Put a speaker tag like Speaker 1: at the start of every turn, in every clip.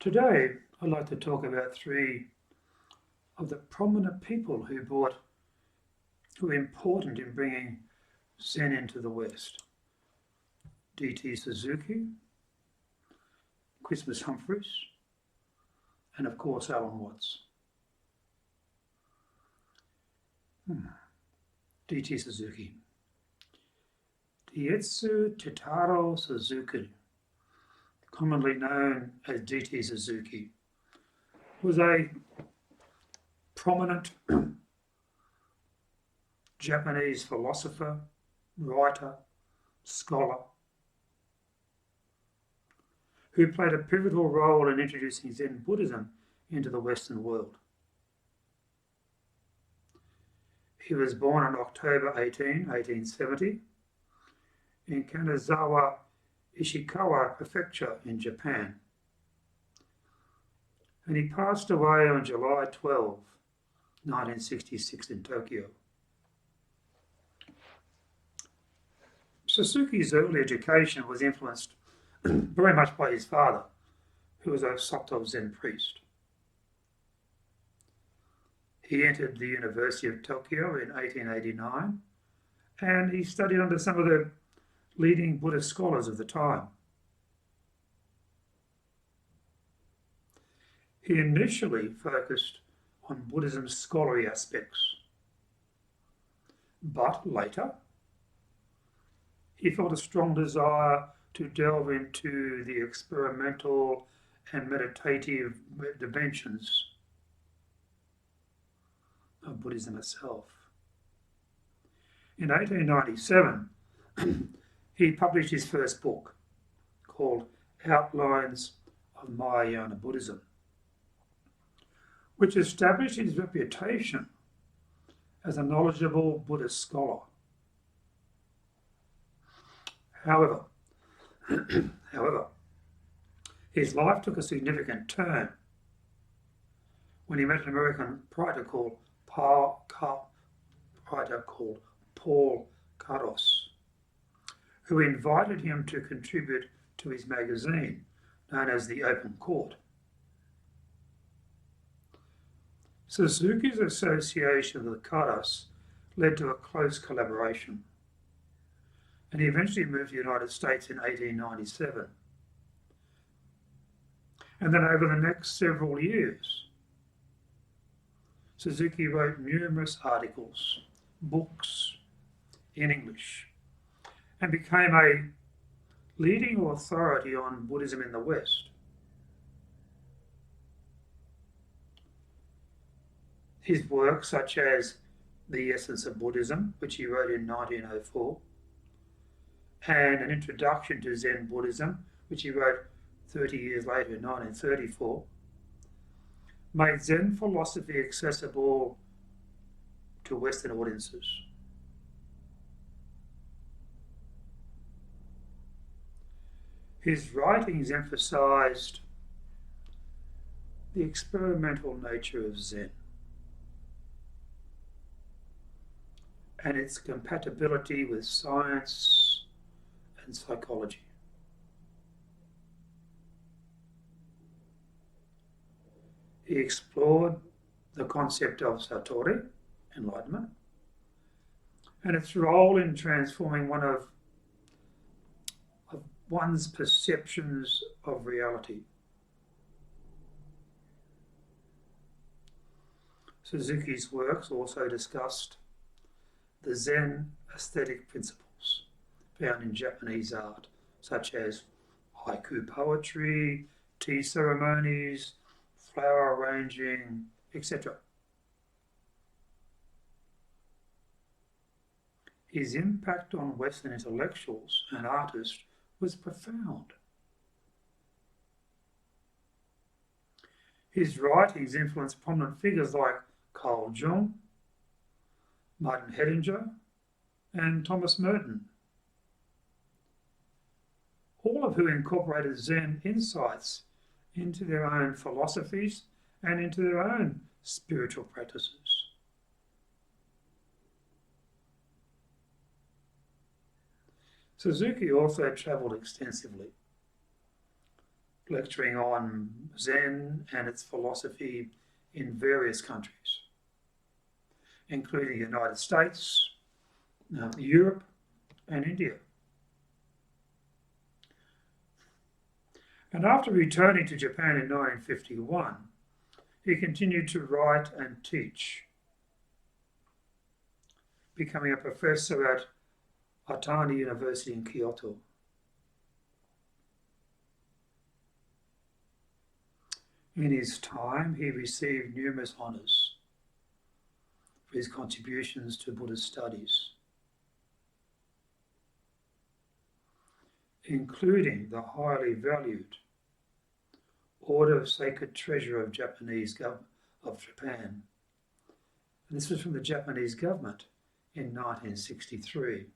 Speaker 1: Today, I'd like to talk about three of the prominent people who were important in bringing Zen into the West. D.T. Suzuki, Christmas Humphries, and of course Alan Watts. D.T. Suzuki. Dietsu Titaro Suzuki, commonly known as D.T. Suzuki, was a prominent Japanese philosopher, writer, scholar, who played a pivotal role in introducing Zen Buddhism into the Western world. He was born on October 18, 1870, in Kanazawa, Ishikawa Prefecture in Japan, and he passed away on July 12, 1966 in Tokyo. Suzuki's early education was influenced very much by his father, who was a Soto Zen priest. He entered the University of Tokyo in 1889, and he studied under some of the leading Buddhist scholars of the time. He initially focused on Buddhism's scholarly aspects, but later he felt a strong desire to delve into the experimental and meditative dimensions of Buddhism itself. In 1897, he published his first book called Outlines of Mahayana Buddhism, which established his reputation as a knowledgeable Buddhist scholar. However, his life took a significant turn when he met an American writer called Paul Cardos, who invited him to contribute to his magazine known as The Open Court. Suzuki's association with Cardos led to a close collaboration, and he eventually moved to the United States in 1897. And then over the next several years, Suzuki wrote numerous articles, books in English, and became a leading authority on Buddhism in the West. His work, such as The Essence of Buddhism, which he wrote in 1904, and An Introduction to Zen Buddhism, which he wrote 30 years later in 1934, made Zen philosophy accessible to Western audiences. His writings emphasized the experimental nature of Zen and its compatibility with science and psychology. He explored the concept of satori, enlightenment, and its role in transforming one's perceptions of reality. Suzuki's works also discussed the Zen aesthetic principles found in Japanese art, such as haiku poetry, tea ceremonies, flower arranging, etc. His impact on Western intellectuals and artists was profound. His writings influenced prominent figures like Carl Jung, Martin Heidegger, and Thomas Merton, all of who incorporated Zen insights into their own philosophies and into their own spiritual practices. Suzuki also travelled extensively, lecturing on Zen and its philosophy in various countries, including the United States, Europe, and India. And after returning to Japan in 1951, he continued to write and teach, becoming a professor at Atani University in Kyoto. In his time, he received numerous honours for his contributions to Buddhist studies, including the highly valued Order of Sacred Treasure of Japan. And this was from the Japanese government in 1963.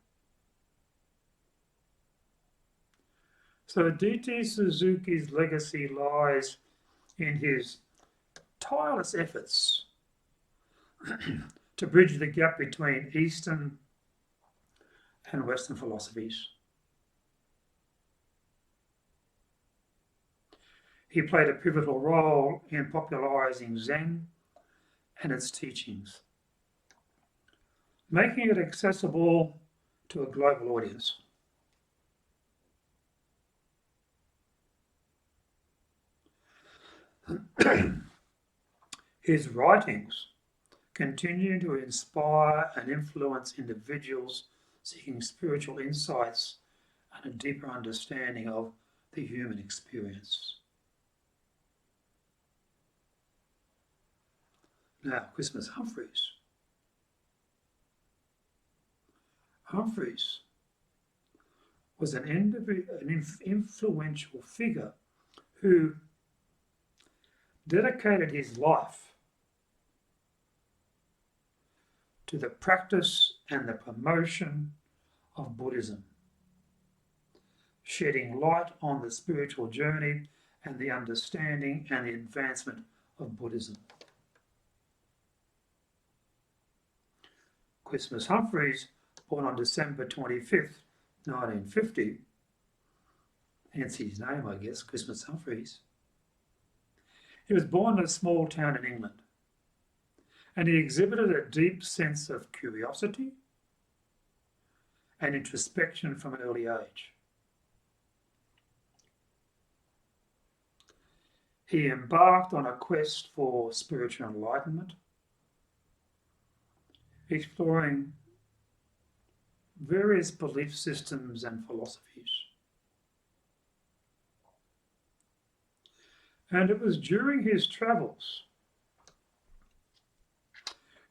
Speaker 1: So D.T. Suzuki's legacy lies in his tireless efforts to bridge the gap between Eastern and Western philosophies. He played a pivotal role in popularizing Zen and its teachings, making it accessible to a global audience. His writings continue to inspire and influence individuals seeking spiritual insights and a deeper understanding of the human experience. Now, Christmas Humphries. Humphries was an influential figure who dedicated his life to the practice and the promotion of Buddhism, shedding light on the spiritual journey and the understanding and the advancement of Buddhism. Christmas Humphries, born on December 25th, 1950, hence his name, I guess, Christmas Humphries. He was born in a small town in England, and he exhibited a deep sense of curiosity and introspection from an early age. He embarked on a quest for spiritual enlightenment, exploring various belief systems and philosophies. And it was during his travels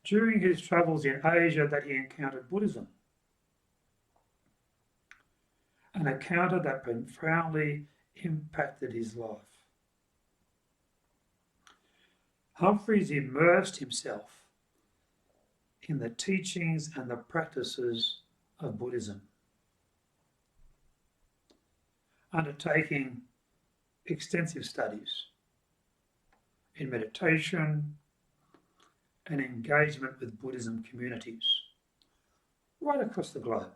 Speaker 1: in Asia that he encountered Buddhism, an encounter that profoundly impacted his life. Humphries immersed himself in the teachings and the practices of Buddhism, undertaking extensive studies in meditation and engagement with Buddhism communities right across the globe.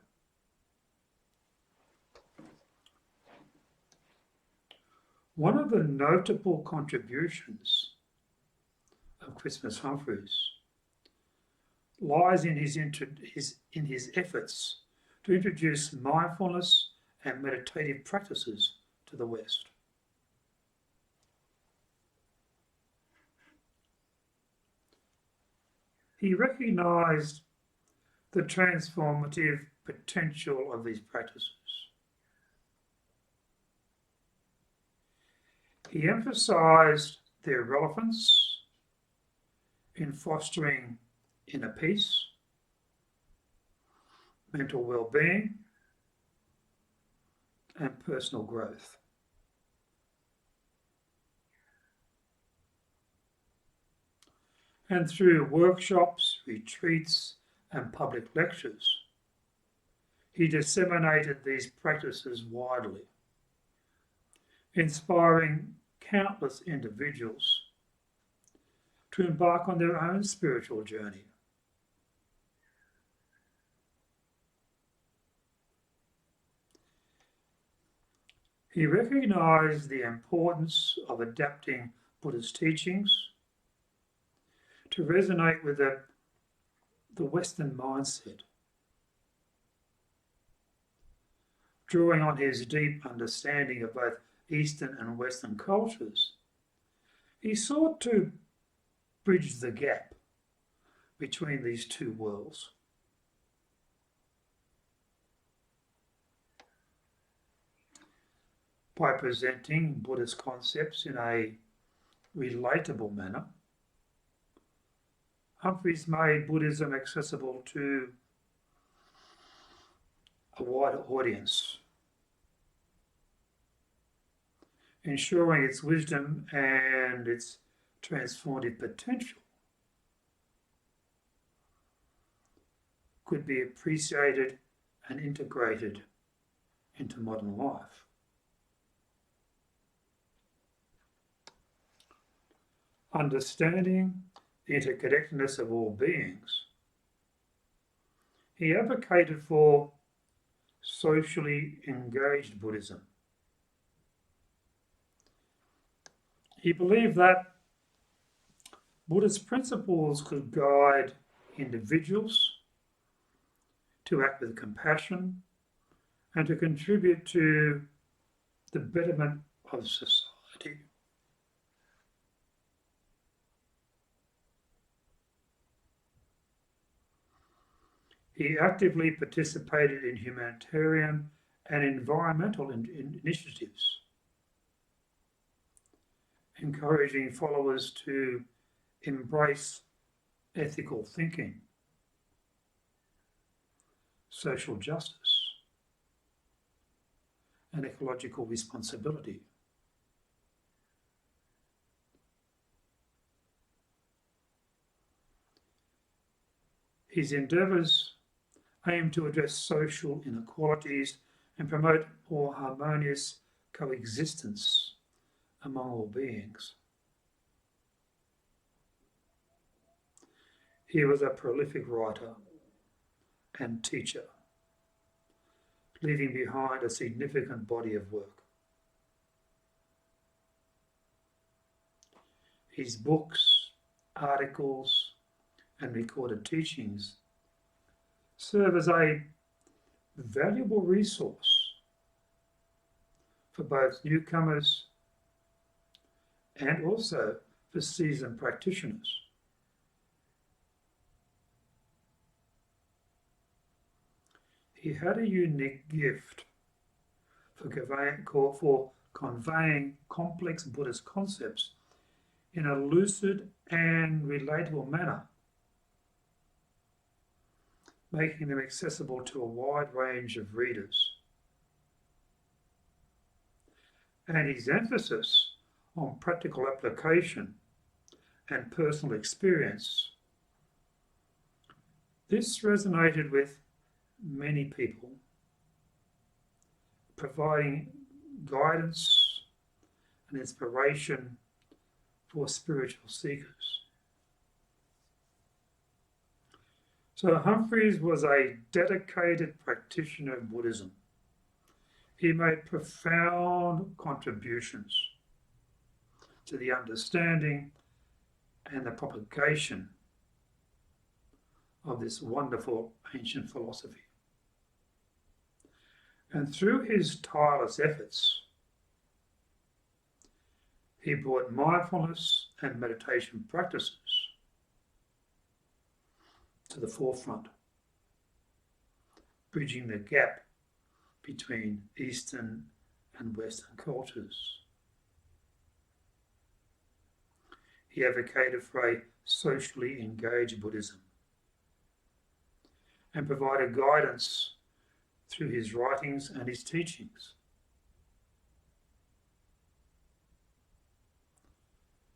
Speaker 1: One of the notable contributions of Christmas Humphries lies in his efforts to introduce mindfulness and meditative practices to the West. He recognised the transformative potential of these practices. He emphasised their relevance in fostering inner peace, mental well-being, and personal growth. And through workshops, retreats, and public lectures, he disseminated these practices widely, inspiring countless individuals to embark on their own spiritual journey. He recognized the importance of adapting Buddha's teachings to resonate with the Western mindset, drawing on his deep understanding of both Eastern and Western cultures. He sought to bridge the gap between these two worlds. By presenting Buddhist concepts in a relatable manner, Humphries made Buddhism accessible to a wider audience, ensuring its wisdom and its transformative potential could be appreciated and integrated into modern life. Understanding the interconnectedness of all beings, he advocated for socially engaged Buddhism. He believed that Buddhist principles could guide individuals to act with compassion and to contribute to the betterment of society. He actively participated in humanitarian and environmental initiatives, encouraging followers to embrace ethical thinking, social justice, and ecological responsibility. His endeavours aim to address social inequalities and promote more harmonious coexistence among all beings. He was a prolific writer and teacher, leaving behind a significant body of work. His books, articles, and recorded teachings serve as a valuable resource for both newcomers and also for seasoned practitioners. He had a unique gift for conveying complex Buddhist concepts in a lucid and relatable manner, making them accessible to a wide range of readers. And his emphasis on practical application and personal experience, this resonated with many people, providing guidance and inspiration for spiritual seekers. So Humphries was a dedicated practitioner of Buddhism. He made profound contributions to the understanding and the propagation of this wonderful ancient philosophy. And through his tireless efforts, he brought mindfulness and meditation practices to the forefront, bridging the gap between Eastern and Western cultures. He advocated for a socially engaged Buddhism and provided guidance through his writings and his teachings.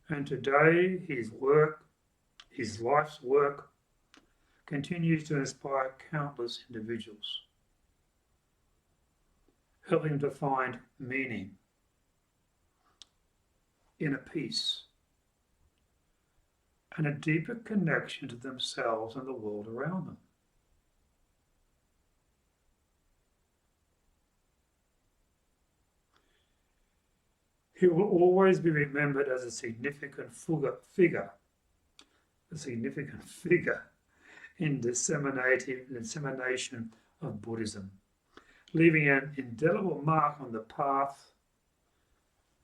Speaker 1: And today his life's work, continues to inspire countless individuals, helping to find meaning, inner peace, and a deeper connection to themselves and the world around them. He will always be remembered as a significant figure in dissemination of Buddhism, leaving an indelible mark on the path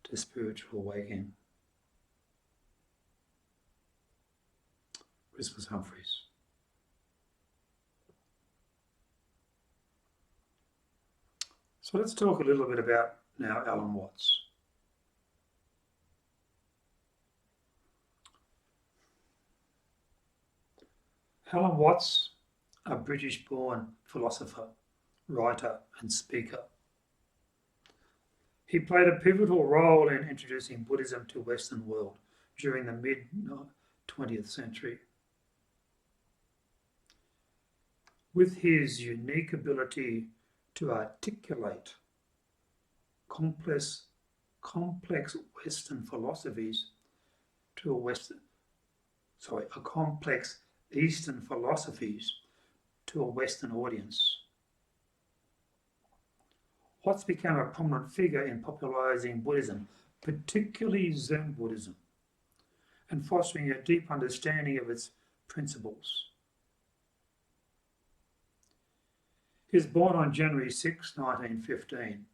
Speaker 1: to spiritual awakening. This was Humphries. So let's talk a little bit about now Alan Watts. Alan Watts, a British-born philosopher, writer and speaker. He played a pivotal role in introducing Buddhism to the Western world during the mid-20th century. With his unique ability to articulate complex Western philosophies to complex Eastern philosophies to a Western audience. Watts became a prominent figure in popularizing Buddhism, particularly Zen Buddhism, and fostering a deep understanding of its principles. He was born on January 6, 1915,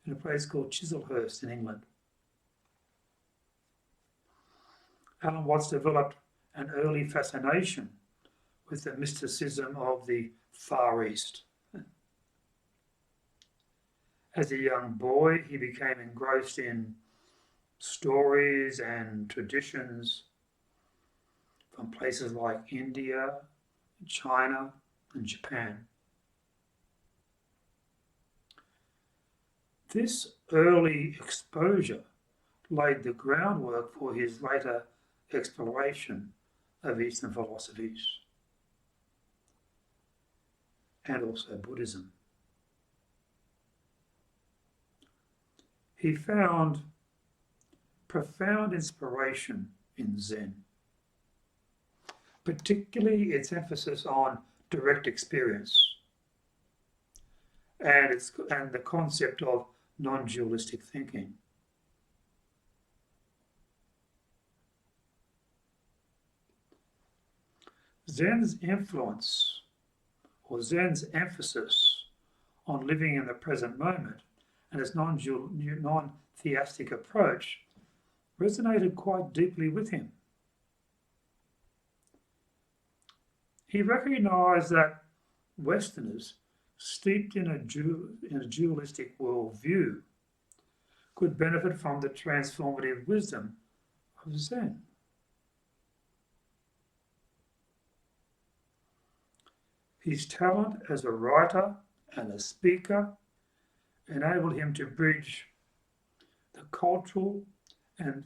Speaker 1: in a place called Chislehurst in England. Alan Watts developed an early fascination with the mysticism of the Far East. As a young boy, he became engrossed in stories and traditions from places like India, China, and Japan. This early exposure laid the groundwork for his later exploration of Eastern philosophies and also Buddhism. He found profound inspiration in Zen, particularly its emphasis on direct experience and the concept of non-dualistic thinking. Zen's influence, or Zen's emphasis on living in the present moment and its non-theistic approach resonated quite deeply with him. He recognized that Westerners steeped in a dualistic worldview could benefit from the transformative wisdom of Zen. His talent as a writer and a speaker enabled him to bridge the cultural and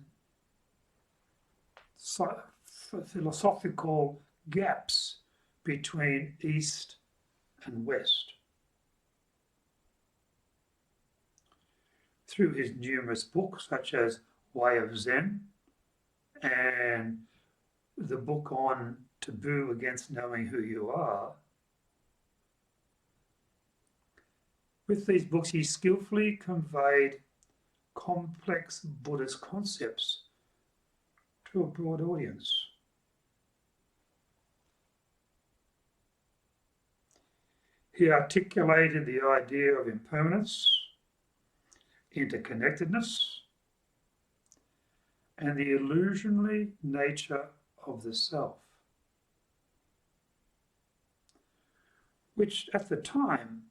Speaker 1: philosophical gaps between East and West. Through his numerous books, such as Way of Zen and the book on Taboo Against Knowing Who You Are, with these books he skillfully conveyed complex Buddhist concepts to a broad audience. He articulated the idea of impermanence, interconnectedness, and the illusionary nature of the self, which at the time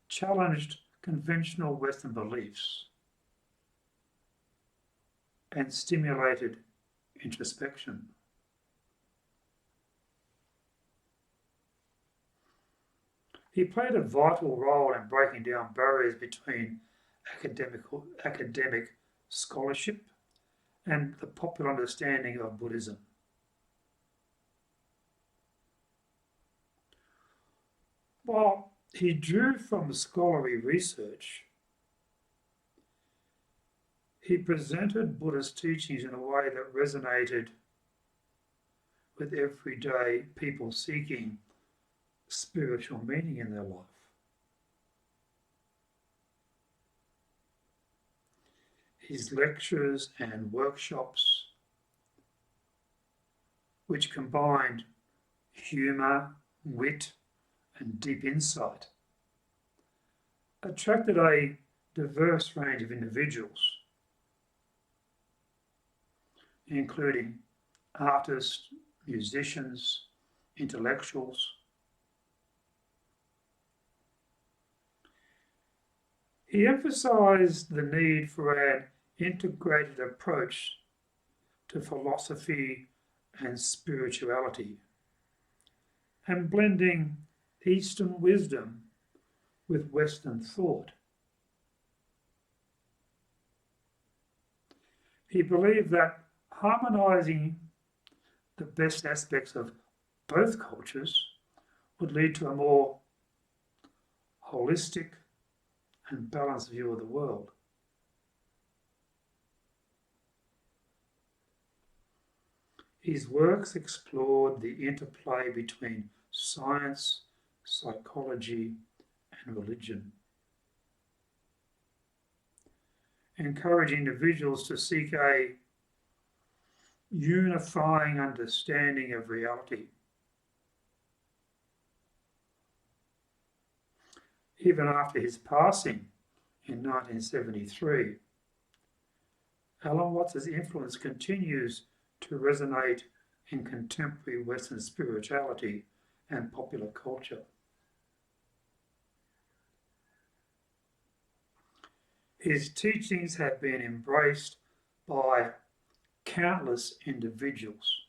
Speaker 1: challenged conventional Western beliefs and stimulated introspection. He played a vital role in breaking down barriers between academic scholarship and the popular understanding of Buddhism. While he drew from scholarly research, he presented Buddhist teachings in a way that resonated with everyday people seeking spiritual meaning in their life. his lectures and workshops, which combined humour, wit, and deep insight, attracted a diverse range of individuals, including artists, musicians, intellectuals. He emphasised the need for an integrated approach to philosophy and spirituality, and blending Eastern wisdom with Western thought. He believed that harmonising the best aspects of both cultures would lead to a more holistic and balanced view of the world. His works explored the interplay between science, psychology, and religion, encouraging individuals to seek a unifying understanding of reality. Even after his passing in 1973, Alan Watts' influence continues to resonate in contemporary Western spirituality and popular culture. His teachings have been embraced by countless individuals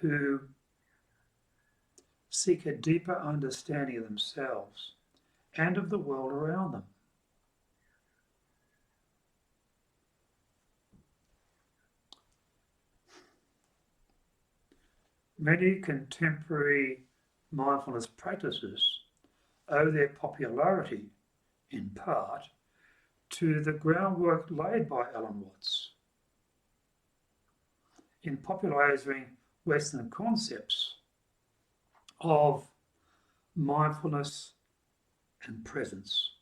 Speaker 1: who seek a deeper understanding of themselves and of the world around them. Many contemporary mindfulness practices owe their popularity, in part, to the groundwork laid by Alan Watts in popularising Western concepts of mindfulness and presence.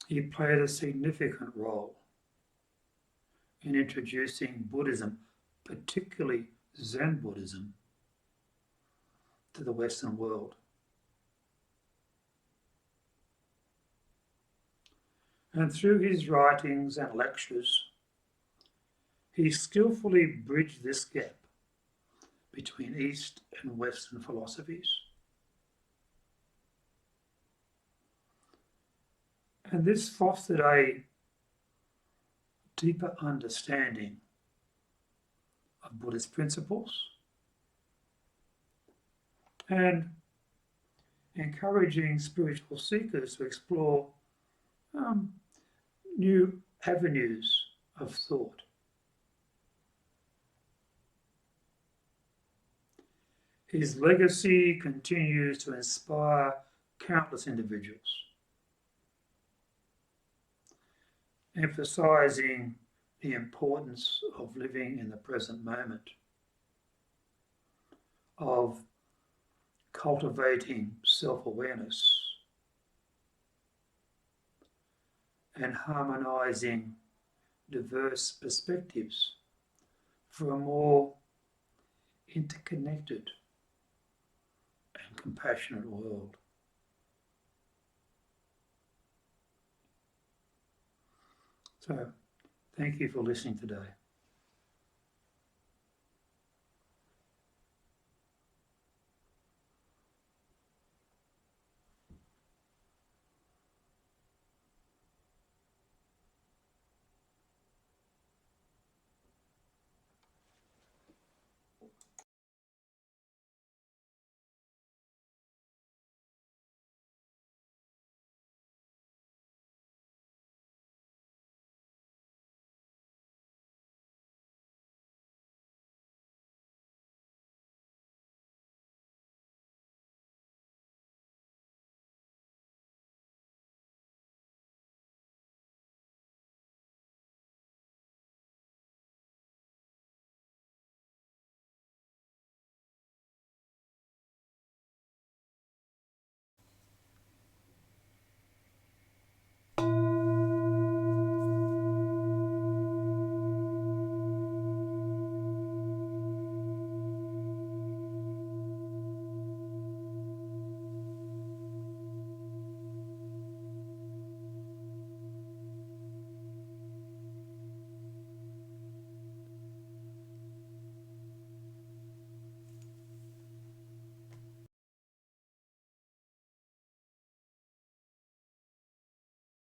Speaker 1: He played a significant role in introducing Buddhism, particularly Zen Buddhism, to the Western world. And through his writings and lectures, he skillfully bridged this gap between East and Western philosophies. And this fostered a deeper understanding of Buddhist principles and encouraging spiritual seekers to explore new avenues of thought. His legacy continues to inspire countless individuals, emphasising the importance of living in the present moment, of cultivating self-awareness, and harmonising diverse perspectives for a more interconnected and compassionate world. So, thank you for listening today.